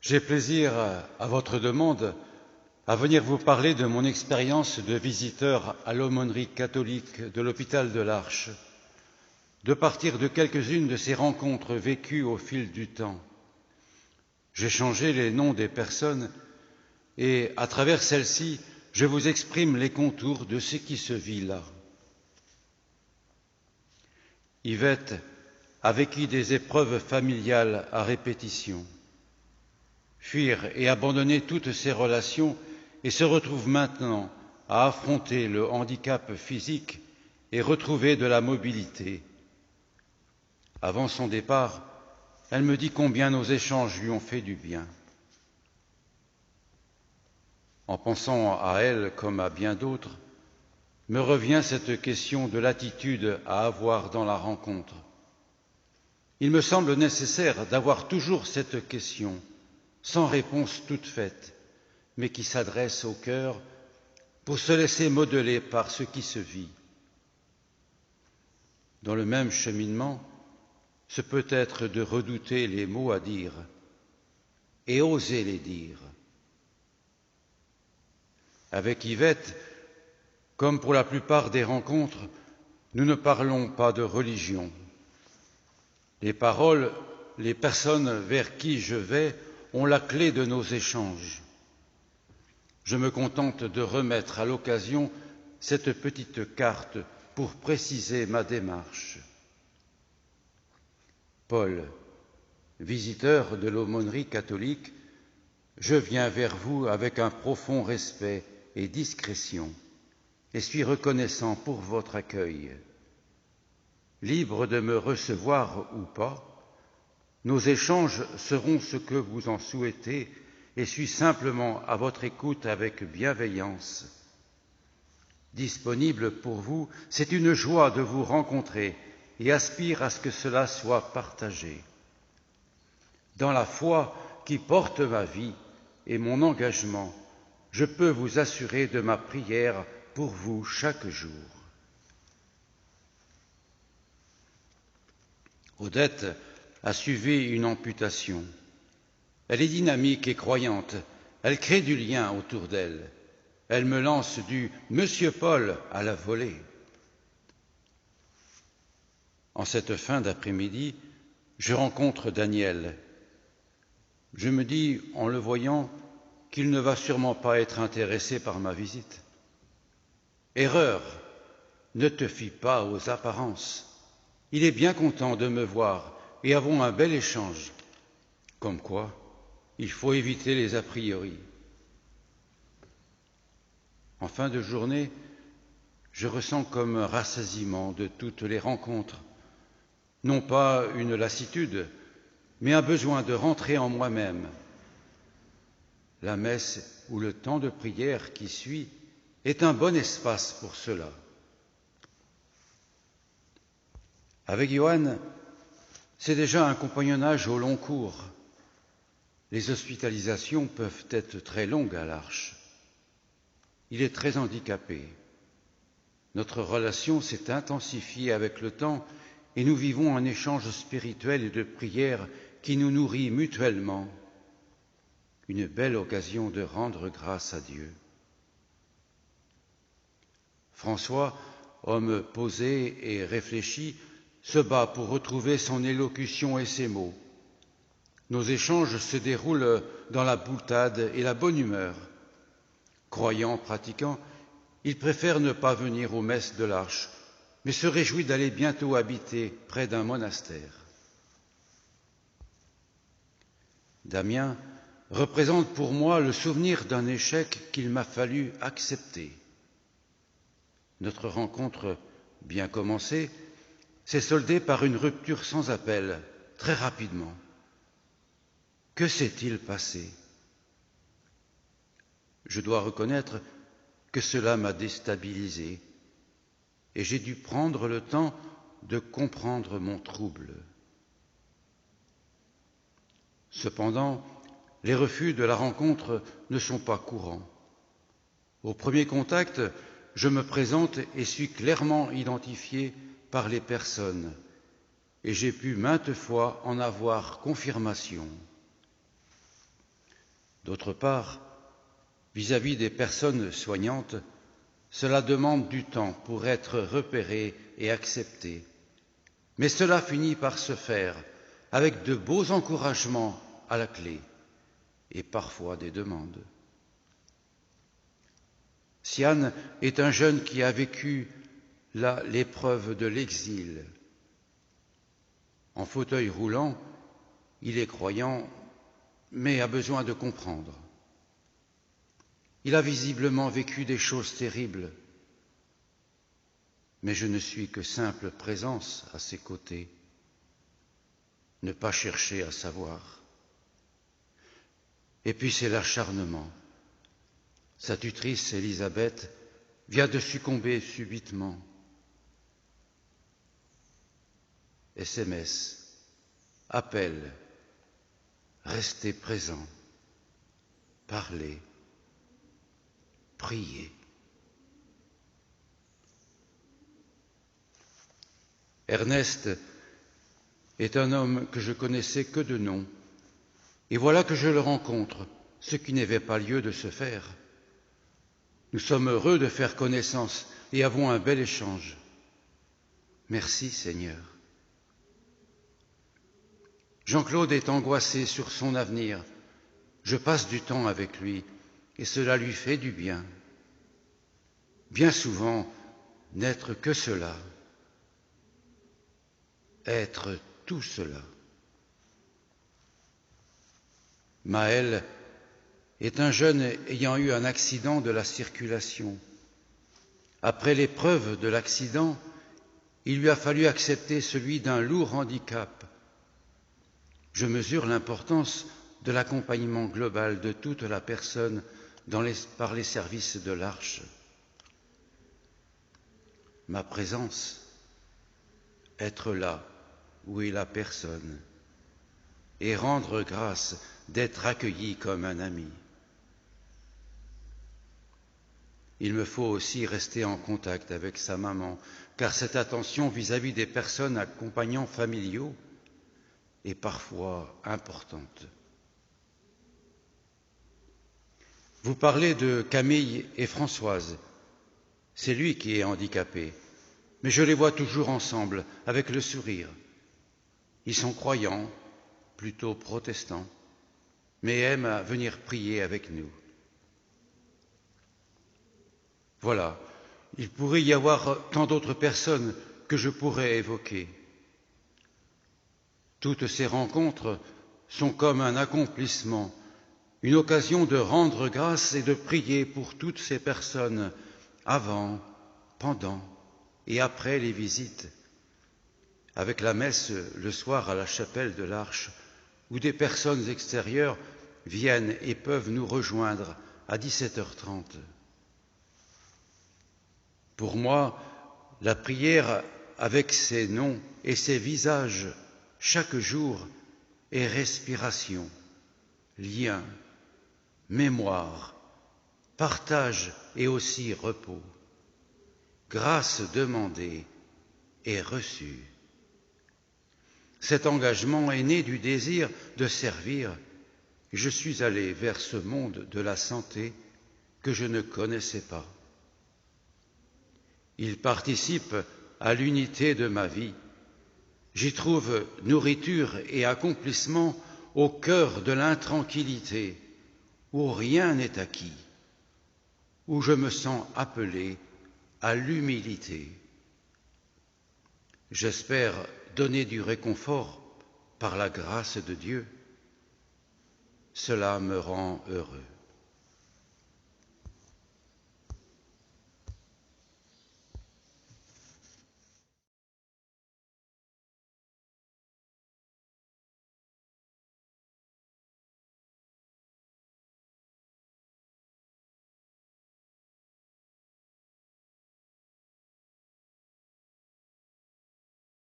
J'ai plaisir, à votre demande, à venir vous parler de mon expérience de visiteur à l'aumônerie catholique de l'hôpital de l'Arche, de partir de quelques-unes de ces rencontres vécues au fil du temps. J'ai changé les noms des personnes et, à travers celles-ci, je vous exprime les contours de ce qui se vit là. Yvette a vécu des épreuves familiales à répétition. Fuir et abandonner toutes ses relations et se retrouve maintenant à affronter le handicap physique et retrouver de la mobilité. Avant son départ, elle me dit combien nos échanges lui ont fait du bien. En pensant à elle comme à bien d'autres, me revient cette question de l'attitude à avoir dans la rencontre. Il me semble nécessaire d'avoir toujours cette question, sans réponse toute faite, mais qui s'adresse au cœur pour se laisser modeler par ce qui se vit. Dans le même cheminement, ce peut être de redouter les mots à dire et oser les dire. Avec Yvette, comme pour la plupart des rencontres, nous ne parlons pas de religion. Les paroles, les personnes vers qui je vais ont la clé de nos échanges. Je me contente de remettre à l'occasion cette petite carte pour préciser ma démarche. Paul, visiteur de l'aumônerie catholique, je viens vers vous avec un profond respect et discrétion et suis reconnaissant pour votre accueil. Libre de me recevoir ou pas, nos échanges seront ce que vous en souhaitez et suis simplement à votre écoute avec bienveillance. Disponible pour vous, c'est une joie de vous rencontrer et aspire à ce que cela soit partagé. Dans la foi qui porte ma vie et mon engagement, je peux vous assurer de ma prière pour vous chaque jour. Odette a suivi une amputation. Elle est dynamique et croyante. Elle crée du lien autour d'elle. Elle me lance du « Monsieur Paul » à la volée. En cette fin d'après-midi, je rencontre Daniel. Je me dis, en le voyant, qu'il ne va sûrement pas être intéressé par ma visite. Erreur, ne te fie pas aux apparences. Il est bien content de me voir et avons un bel échange. Comme quoi, il faut éviter les a priori. En fin de journée, je ressens comme un rassasiement de toutes les rencontres, non pas une lassitude, mais un besoin de rentrer en moi-même. La messe ou le temps de prière qui suit est un bon espace pour cela. Avec Johan, c'est déjà un compagnonnage au long cours. Les hospitalisations peuvent être très longues à l'Arche. Il est très handicapé. Notre relation s'est intensifiée avec le temps et nous vivons un échange spirituel et de prière qui nous nourrit mutuellement. Une belle occasion de rendre grâce à Dieu. François, homme posé et réfléchi, se bat pour retrouver son élocution et ses mots. Nos échanges se déroulent dans la boutade et la bonne humeur. Croyant, pratiquant, il préfère ne pas venir aux messes de l'Arche, mais se réjouit d'aller bientôt habiter près d'un monastère. Damien représente pour moi le souvenir d'un échec qu'il m'a fallu accepter. Notre rencontre, bien commencée, s'est soldée par une rupture sans appel, très rapidement. Que s'est-il passé? Je dois reconnaître que cela m'a déstabilisé et j'ai dû prendre le temps de comprendre mon trouble. Cependant, les refus de la rencontre ne sont pas courants. Au premier contact, je me présente et suis clairement identifié par les personnes et j'ai pu maintes fois en avoir confirmation. D'autre part, vis-à-vis des personnes soignantes, cela demande du temps pour être repéré et accepté. Mais cela finit par se faire avec de beaux encouragements à la clé et parfois des demandes. Sian est un jeune qui a vécu là l'épreuve de l'exil. En fauteuil roulant, il est croyant, mais a besoin de comprendre. Il a visiblement vécu des choses terribles, mais je ne suis que simple présence à ses côtés, ne pas chercher à savoir. Et puis c'est l'acharnement. Sa tutrice, Élisabeth, vient de succomber subitement. SMS, appel, restez présent, parlez, priez. Ernest est un homme que je connaissais que de nom, et voilà que je le rencontre, ce qui n'avait pas lieu de se faire. Nous sommes heureux de faire connaissance et avons un bel échange. Merci Seigneur. Jean-Claude est angoissé sur son avenir. Je passe du temps avec lui et cela lui fait du bien. Bien souvent, n'être que cela, être tout cela. Maël est un jeune ayant eu un accident de la circulation. Après l'épreuve de l'accident, il lui a fallu accepter celui d'un lourd handicap. Je mesure l'importance de l'accompagnement global de toute la personne par les services de l'Arche. Ma présence, être là où est la personne, et rendre grâce d'être accueilli comme un ami. Il me faut aussi rester en contact avec sa maman, car cette attention vis-à-vis des personnes accompagnants familiaux est parfois importante. Vous parlez de Camille et Françoise. C'est lui qui est handicapé, mais je les vois toujours ensemble, avec le sourire. Ils sont croyants, plutôt protestants, mais aiment venir prier avec nous. Voilà, il pourrait y avoir tant d'autres personnes que je pourrais évoquer. Toutes ces rencontres sont comme un accomplissement, une occasion de rendre grâce et de prier pour toutes ces personnes avant, pendant et après les visites, avec la messe le soir à la chapelle de l'Arche, où des personnes extérieures viennent et peuvent nous rejoindre à 17h30. Pour moi, la prière avec ses noms et ses visages chaque jour est respiration, lien, mémoire, partage et aussi repos, grâce demandée et reçue. Cet engagement est né du désir de servir et je suis allé vers ce monde de la santé que je ne connaissais pas. Il participe à l'unité de ma vie. J'y trouve nourriture et accomplissement au cœur de l'intranquillité, où rien n'est acquis, où je me sens appelé à l'humilité. J'espère donner du réconfort par la grâce de Dieu. Cela me rend heureux.